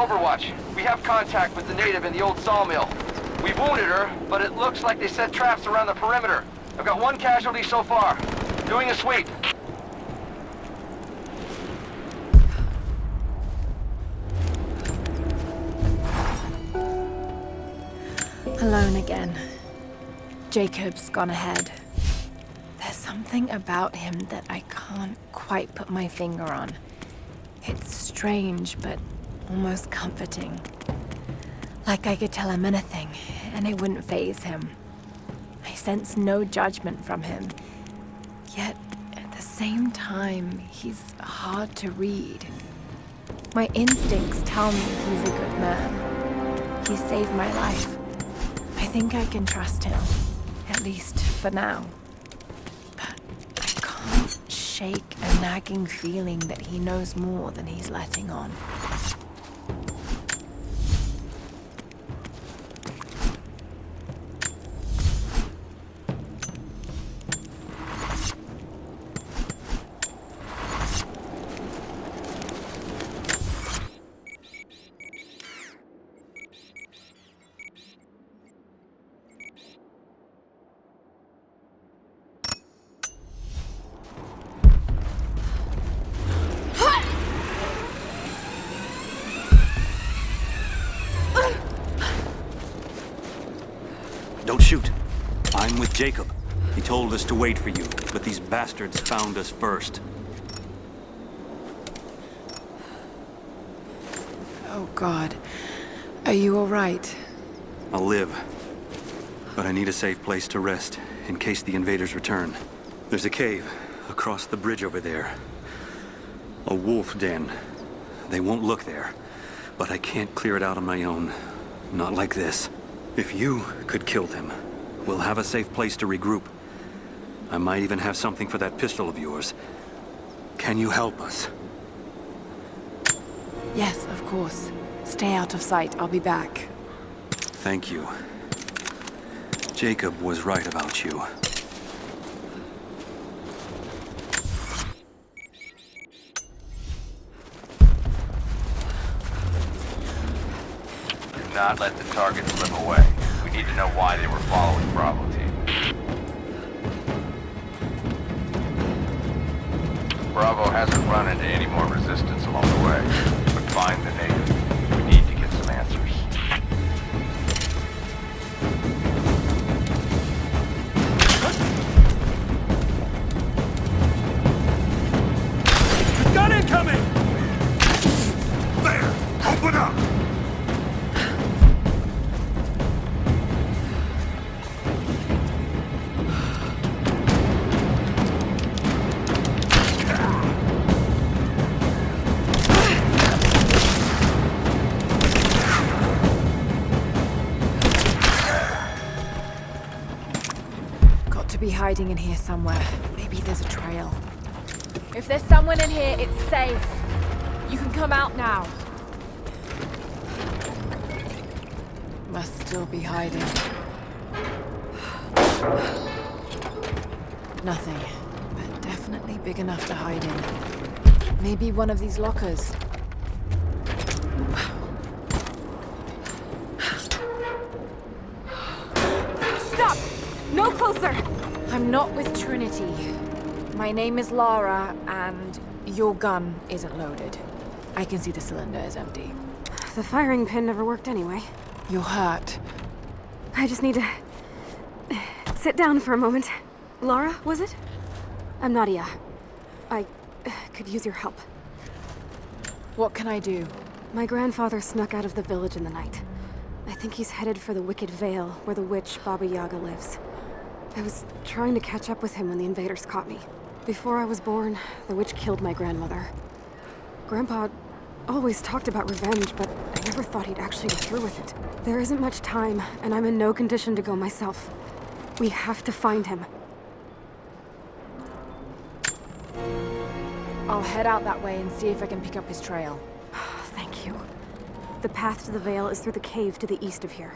Overwatch. We have contact with the native in the old sawmill. We wounded her, but it looks like they set traps around the perimeter. I've got one casualty so far. Doing a sweep. Alone again. Jacob's gone ahead. There's something about him that I can't quite put my finger on. It's strange, but almost comforting. Like I could tell him anything, and it wouldn't faze him. I sense no judgment from him. Yet, at the same time, he's hard to read. My instincts tell me he's a good man. He saved my life. I think I can trust him, at least for now. But I can't shake a nagging feeling that he knows more than he's letting on. Don't shoot. I'm with Jacob. He told us to wait for you, but these bastards found us first. Oh, God. Are you all right? I'll live. But I need a safe place to rest, in case the invaders return. There's a cave across the bridge over there. A wolf den. They won't look there, but I can't clear it out on my own. Not like this. If you could kill them, we'll have a safe place to regroup. I might even have something for that pistol of yours. Can you help us? Yes, of course. Stay out of sight. I'll be back. Thank you. Jacob was right about you. Do not let the target slip away. We need to know why they were following Bravo Team. Bravo hasn't run into any more resistance along the way, but find the native. We need to get some answers. Gun incoming! There! Open up! Got to be hiding in here somewhere. Maybe there's a trail. If there's someone in here, it's safe. You can come out now. Must still be hiding. Nothing, but definitely big enough to hide in. Maybe one of these lockers. Stop! No closer! I'm not with Trinity. My name is Lara, and your gun isn't loaded. I can see the cylinder is empty. The firing pin never worked anyway. You're hurt. I just need to sit down for a moment. Lara, was it? I'm Nadia. I could use your help. What can I do? My grandfather snuck out of the village in the night. I think he's headed for the Wicked Vale, where the witch Baba Yaga lives. I was trying to catch up with him when the invaders caught me. Before I was born, the witch killed my grandmother. Grandpa always talked about revenge, but I never thought he'd actually go through with it. There isn't much time, and I'm in no condition to go myself. We have to find him. I'll head out that way and see if I can pick up his trail. Thank you. The path to the Vale is through the cave to the east of here.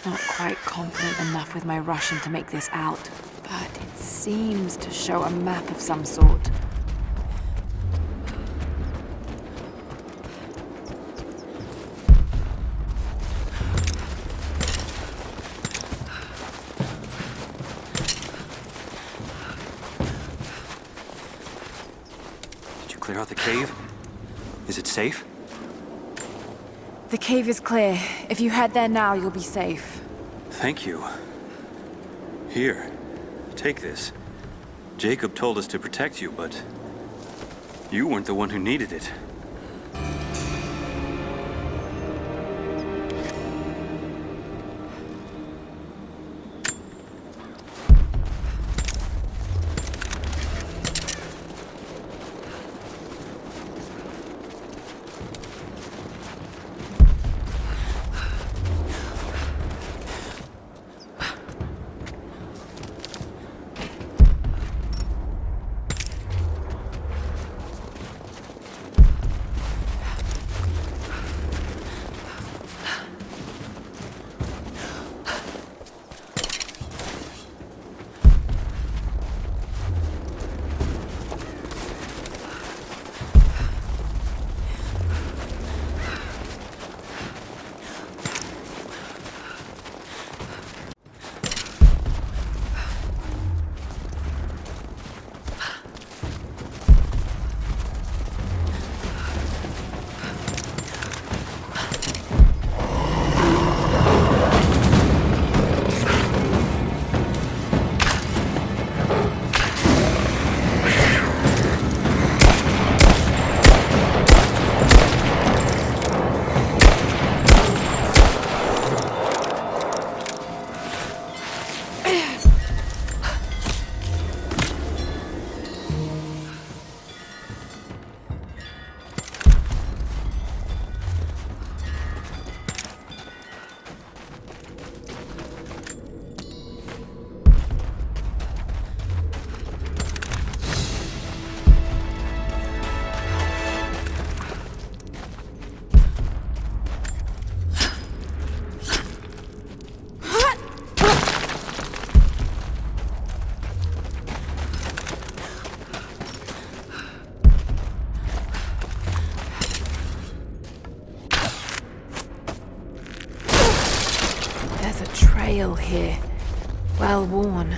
Not quite confident enough with my Russian to make this out, but it seems to show a map of some sort. Did you clear out the cave? Is it safe? The cave is clear. If you head there now, you'll be safe. Thank you. Here, take this. Jacob told us to protect you, but you weren't the one who needed it. Trail here. Well worn.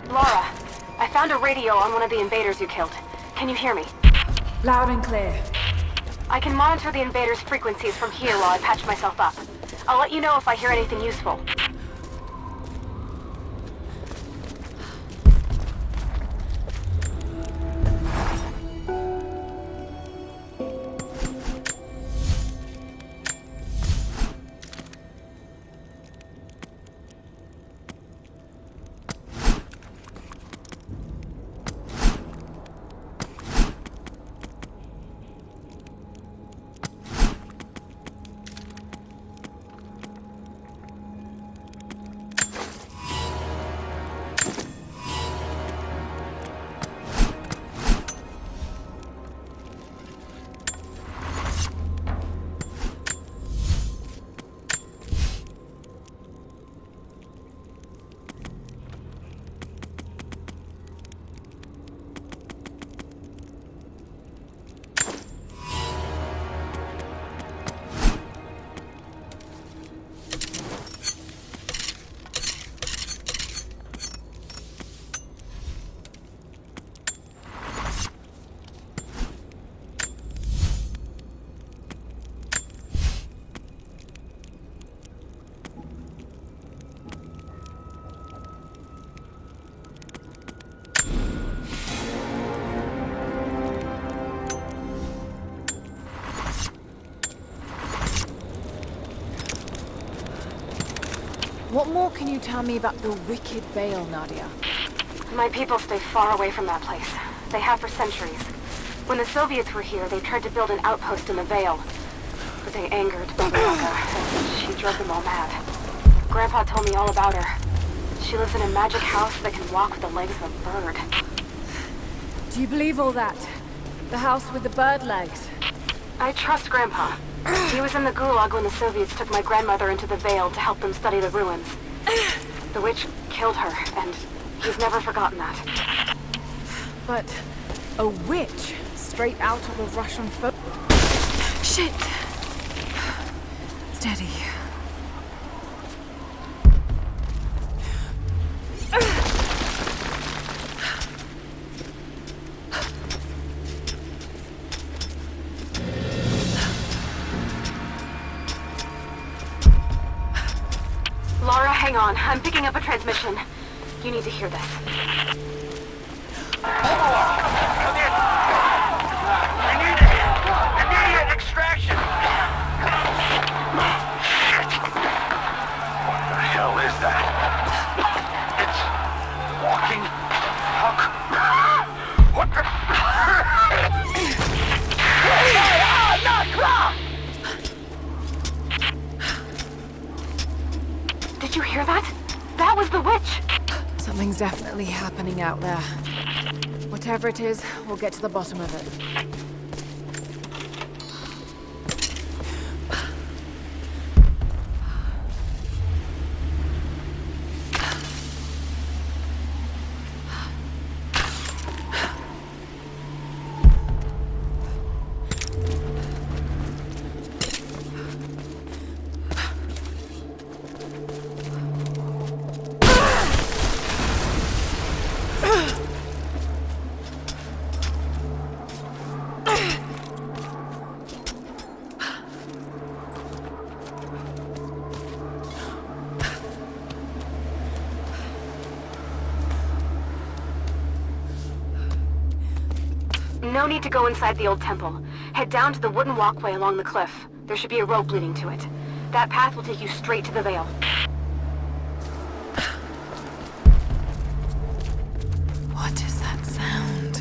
Laura, I found a radio on one of the invaders you killed. Can you hear me? Loud and clear. I can monitor the invaders' frequencies from here while I patch myself up. I'll let you know if I hear anything useful. What more can you tell me about the Wicked Vale, Nadia? My people stay far away from that place. They have for centuries. When the Soviets were here, they tried to build an outpost in the Vale. But they angered Baba Yaga, and she drove them all mad. Grandpa told me all about her. She lives in a magic house that can walk with the legs of a bird. Do you believe all that? The house with the bird legs? I trust Grandpa. He was in the Gulag when the Soviets took my grandmother into the Vale to help them study the ruins. The witch killed her, and he's never forgotten that. But a witch straight out of a Russian folk. Shit! Steady. Laura, hang on. I'm picking up a transmission. You need to hear this. Come in! I need immediate extraction! Shit! What the hell is that? It's walking. What the... Did you hear that? That was the witch! Something's definitely happening out there. Whatever it is, we'll get to the bottom of it. No need to go inside the old temple. Head down to the wooden walkway along the cliff. There should be a rope leading to it. That path will take you straight to the Vale. What is that sound?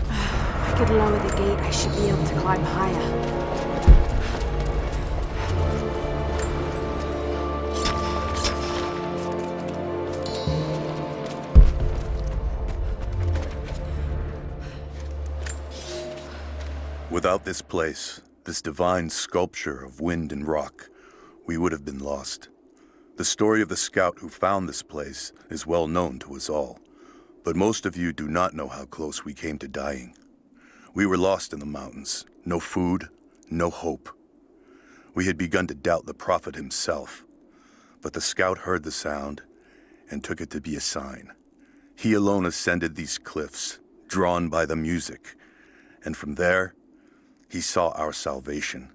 If I could lower the gate, I should be able to climb higher. Without this place, this divine sculpture of wind and rock, we would have been lost. The story of the scout who found this place is well known to us all, but most of you do not know how close we came to dying. We were lost in the mountains, no food, no hope. We had begun to doubt the prophet himself, but the scout heard the sound and took it to be a sign. He alone ascended these cliffs, drawn by the music, and from there, he saw our salvation.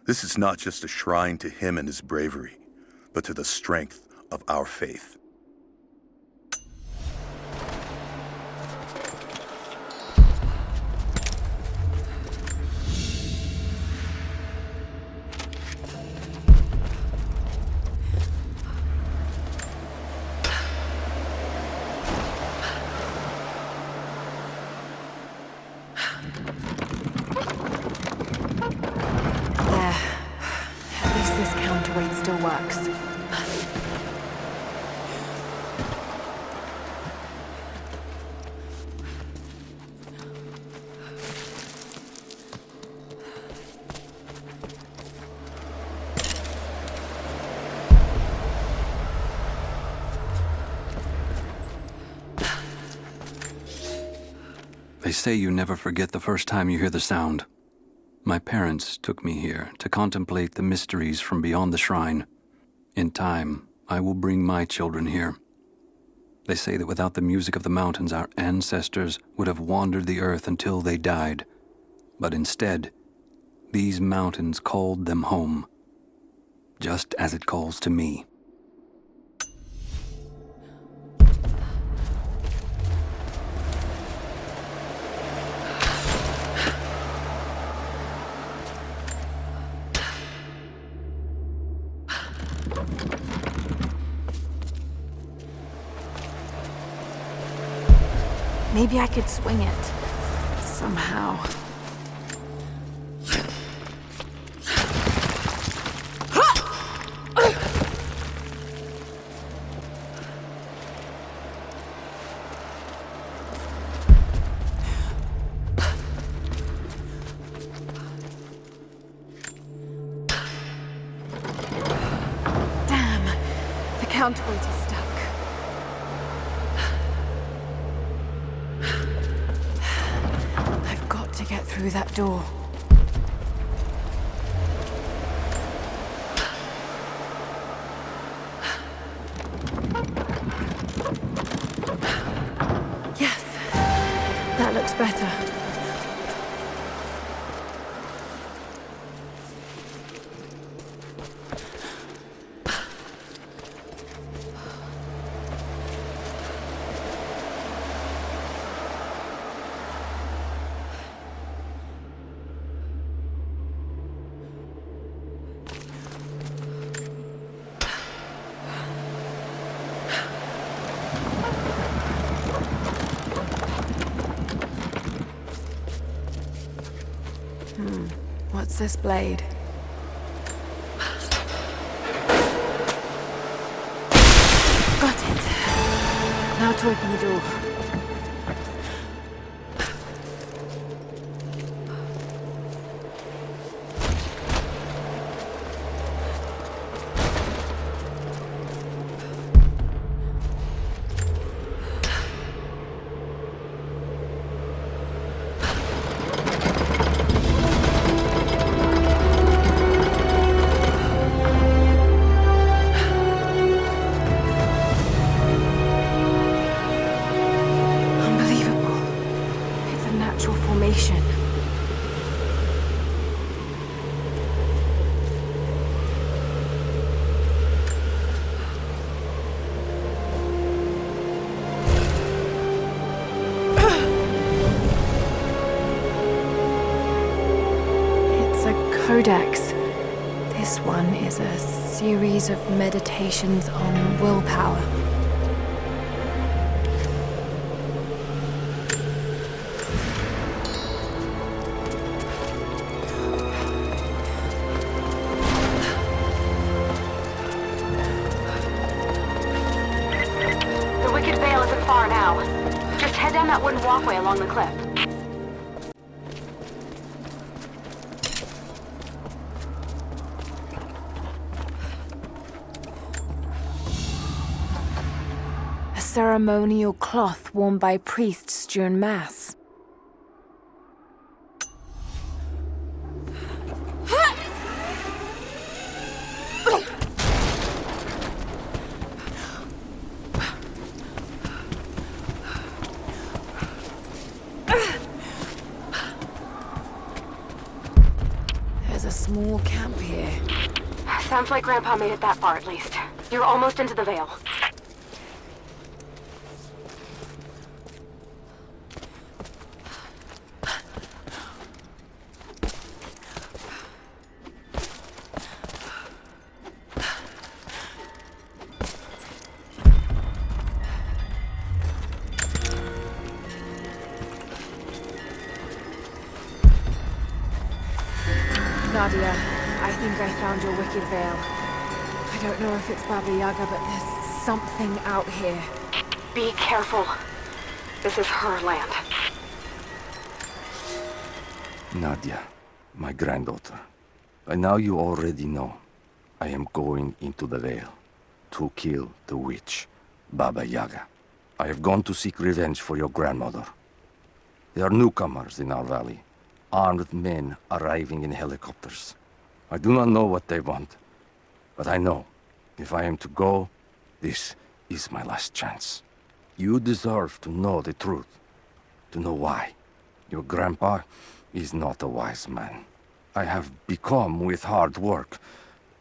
This is not just a shrine to him and his bravery, but to the strength of our faith. This counterweight still works. They say you never forget the first time you hear the sound. My parents took me here to contemplate the mysteries from beyond the shrine. In time, I will bring my children here. They say that without the music of the mountains, our ancestors would have wandered the earth until they died. But instead, these mountains called them home, just as it calls to me. Maybe I could swing it. Somehow. counterweight is stuck. I've got to get through that door. Yes, that looks better. What's this blade? Got it. Now to open the door. Formation. It's a codex. This one is a series of meditations on willpower. Far now. Just head down that wooden walkway along the cliff. A ceremonial cloth worn by priests during Mass. A small camp here. Sounds like Grandpa made it that far at least. You're almost into the Vale. Nadia, I think I found your wicked veil. I don't know if it's Baba Yaga, but there's something out here. Be careful. This is her land. Nadia, my granddaughter. By now you already know. I am going into the Vale to kill the witch, Baba Yaga. I have gone to seek revenge for your grandmother. There are newcomers in our valley. Armed men arriving in helicopters. I do not know what they want, but I know if I am to go, this is my last chance. You deserve to know the truth, to know why. Your grandpa is not a wise man. I have become, with hard work,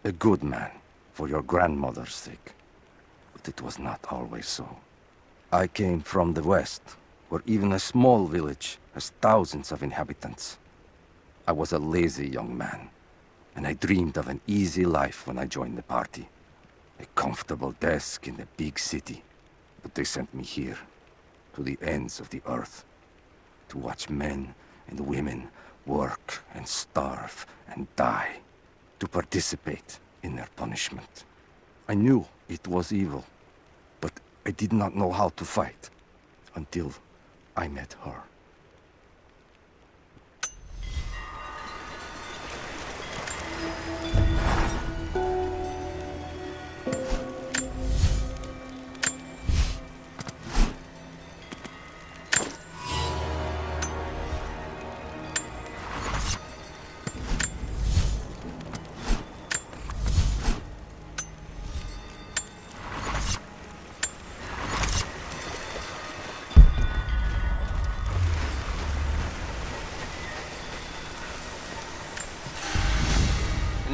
a good man for your grandmother's sake. But it was not always so. I came from the west, where even a small village has thousands of inhabitants. I was a lazy young man, and I dreamed of an easy life when I joined the party. A comfortable desk in a big city. But they sent me here, to the ends of the earth, to watch men and women work and starve and die, to participate in their punishment. I knew it was evil, but I did not know how to fight until I met her.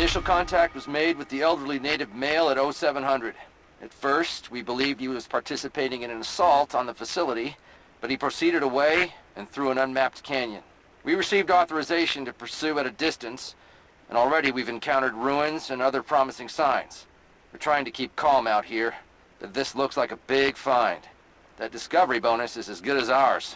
Initial contact was made with the elderly native male at 0700. At first, we believed he was participating in an assault on the facility, but he proceeded away and through an unmapped canyon. We received authorization to pursue at a distance, and already we've encountered ruins and other promising signs. We're trying to keep calm out here, but this looks like a big find. That discovery bonus is as good as ours.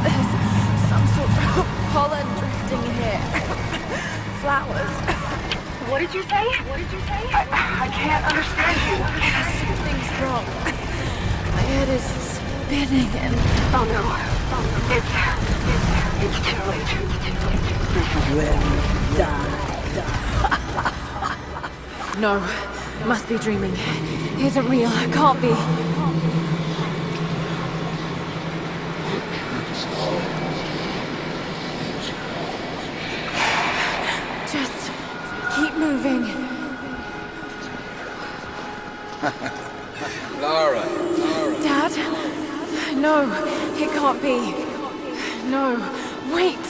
There's some sort of pollen drifting here. Flowers. What did you say? I can't understand you. Something's wrong. My head is spinning and... Oh no. It's too late. No, must be dreaming. Isn't real. Can't be. Just keep moving. Lara. Dad? No, it can't be. No, wait.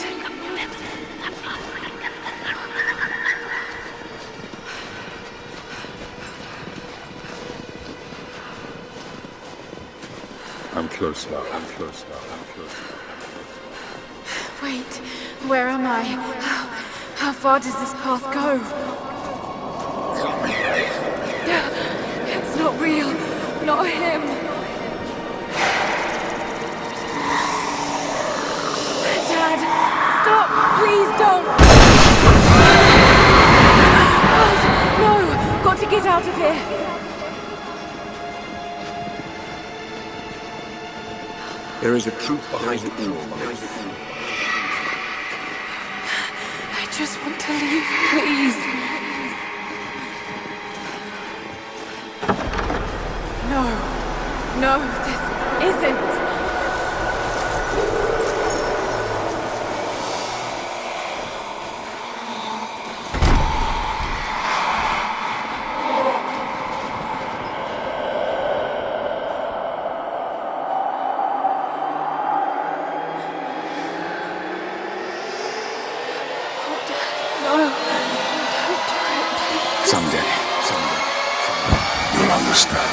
I'm close now. Wait, where am I? How far does this path go? It's not real. Not him. Dad, stop! Please don't! God, no! Got to get out of here. There is a truth behind it all. I just want to leave, please. No, this isn't. Someday. You'll understand.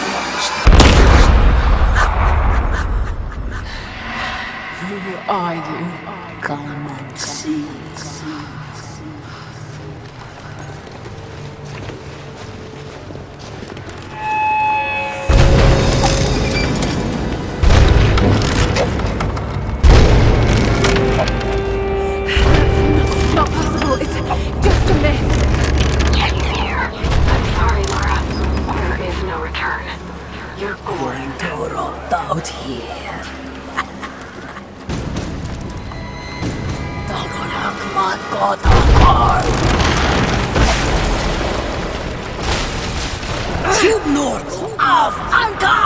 Who are you? Come and see. That's not possible. It's just a myth. I'm sorry, Laura. There is no return. You're Going to rot out here. Dagorhagmat Gotakar. Sydnord av Anka!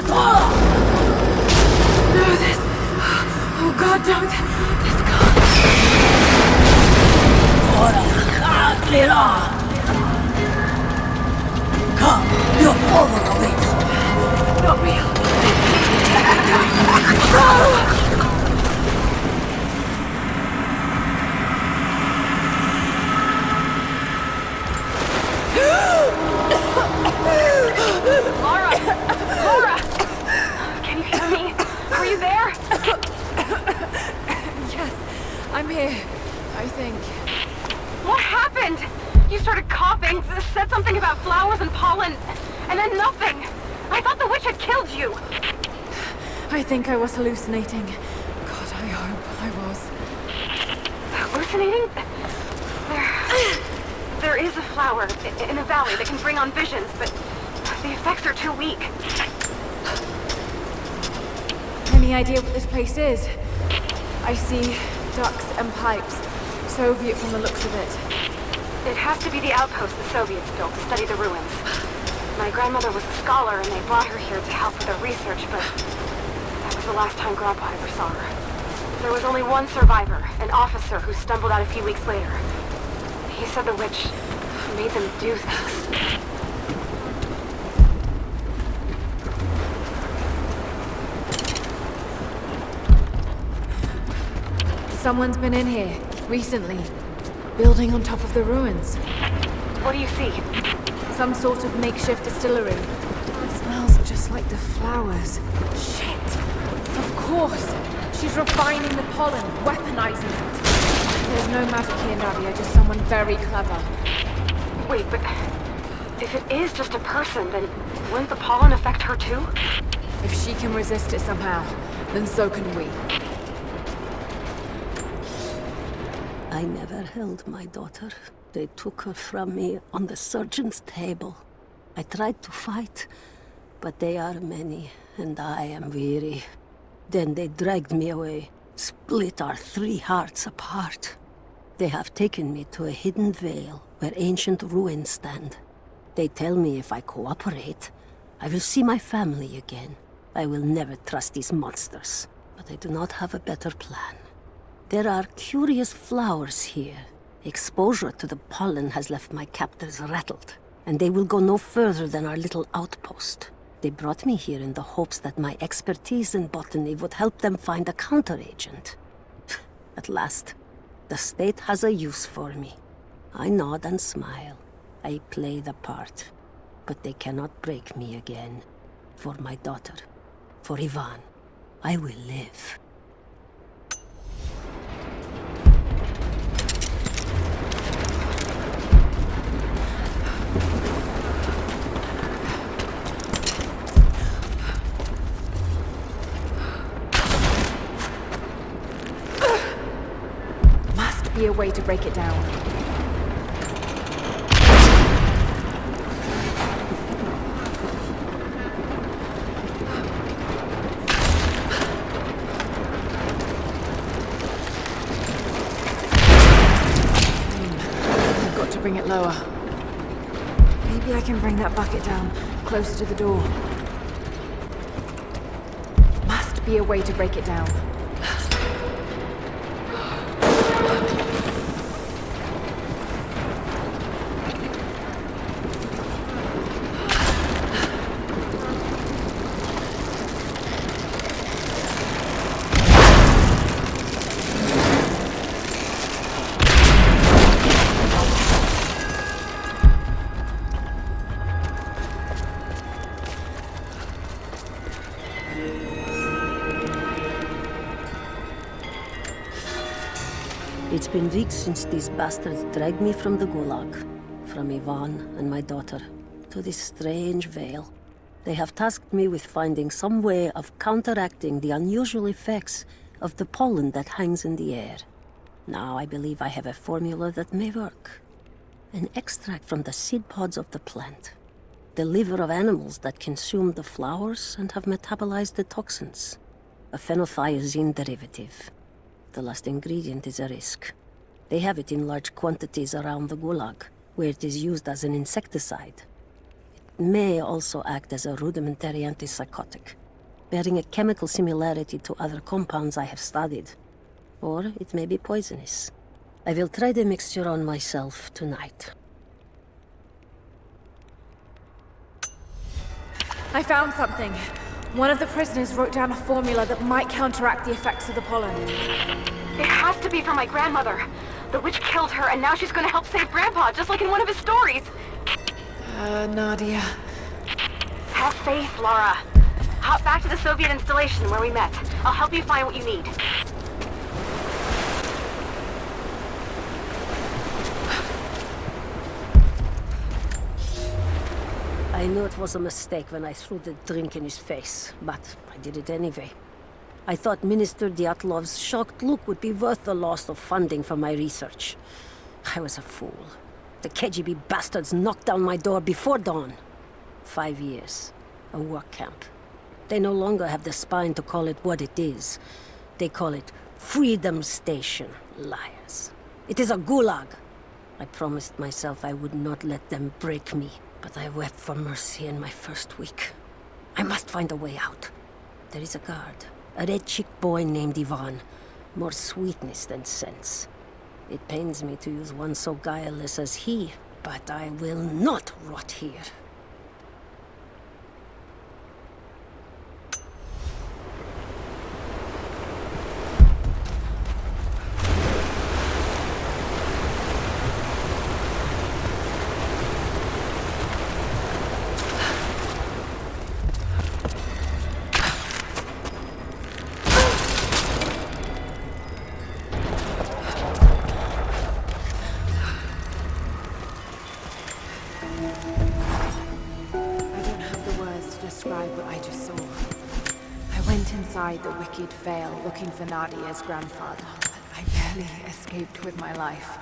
No, this... Oh God, don't... This can't... Come, your father awaits. Not real. No! Laura! you there? Yes, I'm here, I think. What happened? You started coughing, said something about flowers and pollen, and then nothing. I thought the witch had killed you. I think I was hallucinating. God, I hope I was. Hallucinating? There is a flower in the valley that can bring on visions, but the effects are too weak. Any idea what this place is? I see ducks and pipes. Soviet from the looks of it. It has to be the outpost the Soviets built to study the ruins. My grandmother was a scholar and they brought her here to help with their research, but that was the last time Grandpa ever saw her. There was only one survivor, an officer who stumbled out a few weeks later. He said the witch made them do things. Someone's been in here, recently. Building on top of the ruins. What do you see? Some sort of makeshift distillery. It smells just like the flowers. Shit! Of course! She's refining the pollen, weaponizing it. There's no magic here, Nadia, just someone very clever. Wait, but if it is just a person, then wouldn't the pollen affect her too? If she can resist it somehow, then so can we. I never held my daughter. They took her from me on the surgeon's table. I tried to fight, but they are many, and I am weary. Then they dragged me away, split our 3 hearts apart. They have taken me to a hidden vale where ancient ruins stand. They tell me if I cooperate, I will see my family again. I will never trust these monsters, but I do not have a better plan. There are curious flowers here. Exposure to the pollen has left my captors rattled, and they will go no further than our little outpost. They brought me here in the hopes that my expertise in botany would help them find a counteragent. At last, the state has a use for me. I nod and smile. I play the part. But they cannot break me again. For my daughter, for Ivan, I will live. Be a way to break it down. I've got to bring it lower. Maybe I can bring that bucket down closer to the door. Must be a way to break it down. It's been weeks since these bastards dragged me from the Gulag, from Ivan and my daughter, to this strange vale. They have tasked me with finding some way of counteracting the unusual effects of the pollen that hangs in the air. Now I believe I have a formula that may work. An extract from the seed pods of the plant. The liver of animals that consume the flowers and have metabolized the toxins. A phenothiazine derivative. The last ingredient is a risk. They have it in large quantities around the Gulag, where it is used as an insecticide. It may also act as a rudimentary antipsychotic, bearing a chemical similarity to other compounds I have studied. Or it may be poisonous. I will try the mixture on myself tonight. I found something. One of the prisoners wrote down a formula that might counteract the effects of the pollen. It has to be for my grandmother. The witch killed her, and now she's gonna help save Grandpa, just like in one of his stories. Nadia. Have faith, Laura. Hop back to the Soviet installation where we met. I'll help you find what you need. I knew it was a mistake when I threw the drink in his face, but I did it anyway. I thought Minister Dyatlov's shocked look would be worth the loss of funding for my research. I was a fool. The KGB bastards knocked down my door before dawn. 5 years. A work camp. They no longer have the spine to call it what it is. They call it Freedom Station. Liars. It is a gulag. I promised myself I would not let them break me, but I wept for mercy in my first week. I must find a way out. There is a guard. A red-cheeked boy named Ivan. More sweetness than sense. It pains me to use one so guileless as he, but I will not rot here. Inside the wicked vale looking for Nadia's grandfather, but I barely escaped with my life.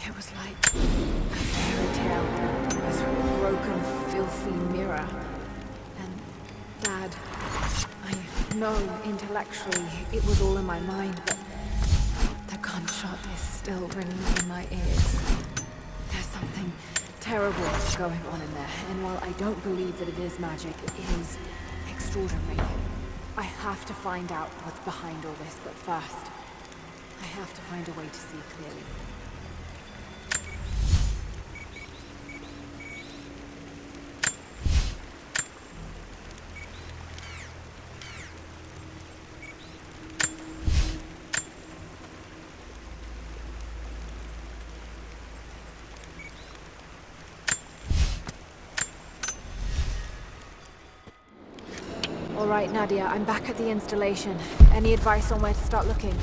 It was like a fairy tale, as through a broken, filthy mirror. And Dad, I know intellectually it was all in my mind, but the gunshot is still ringing in my ears. There's something terrible going on in there, and while I don't believe that it is magic, it is extraordinary. I have to find out what's behind all this, but first, I have to find a way to see clearly. All right, Nadia, I'm back at the installation. Any advice on where to start looking?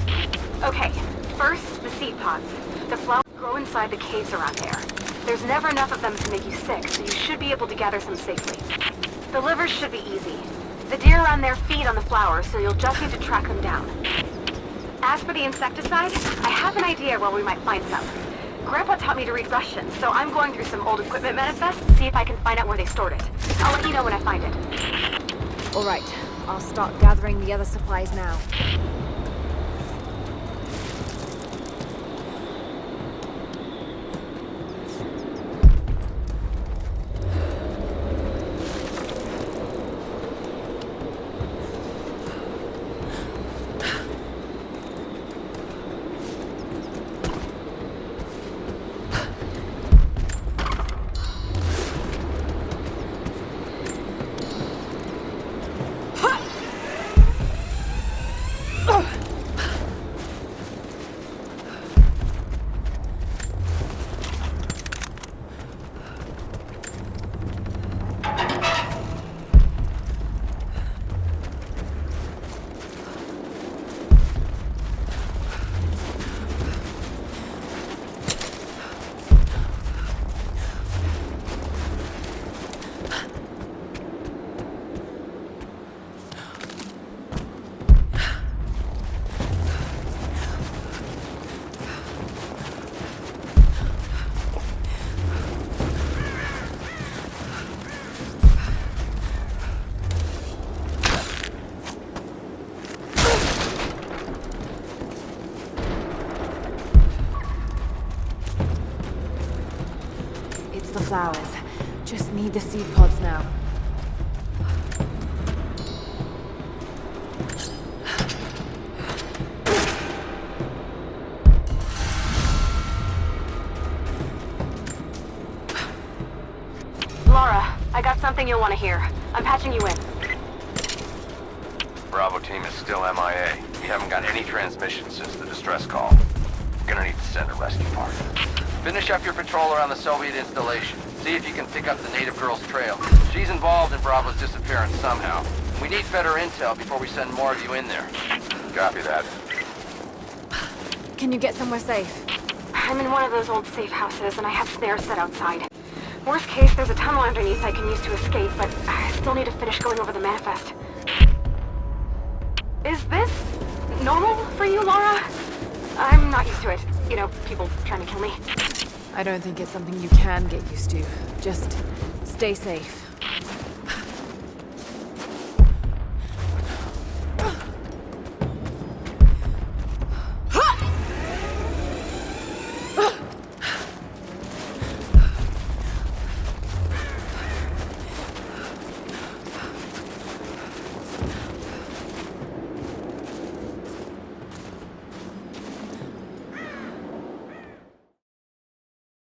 Okay, first, the seed pods. The flowers grow inside the caves around there. There's never enough of them to make you sick, so you should be able to gather some safely. The livers should be easy. The deer around there feed on the flowers, so you'll just need to track them down. As for the insecticide, I have an idea where we might find some. Grandpa taught me to read Russian, so I'm going through some old equipment manifests to see if I can find out where they stored it. I'll let you know when I find it. All right, I'll start gathering the other supplies now. The flowers. Just need the seed pods now. Laura, I got something you'll want to hear. I'm patching you in. Bravo team is still MIA. We haven't got any transmissions since the distress call. Gonna need to send a rescue party. Finish up your patrol around the Soviet installation. See if you can pick up the native girl's trail. She's involved in Bravo's disappearance somehow. We need better intel before we send more of you in there. Copy that. Can you get somewhere safe? I'm in one of those old safe houses, and I have snares set outside. Worst case, there's a tunnel underneath I can use to escape, but I still need to finish going over the manifest. Is this normal for you, Laura? I'm not used to it. You know, people trying to kill me. I don't think it's something you can get used to. Just stay safe.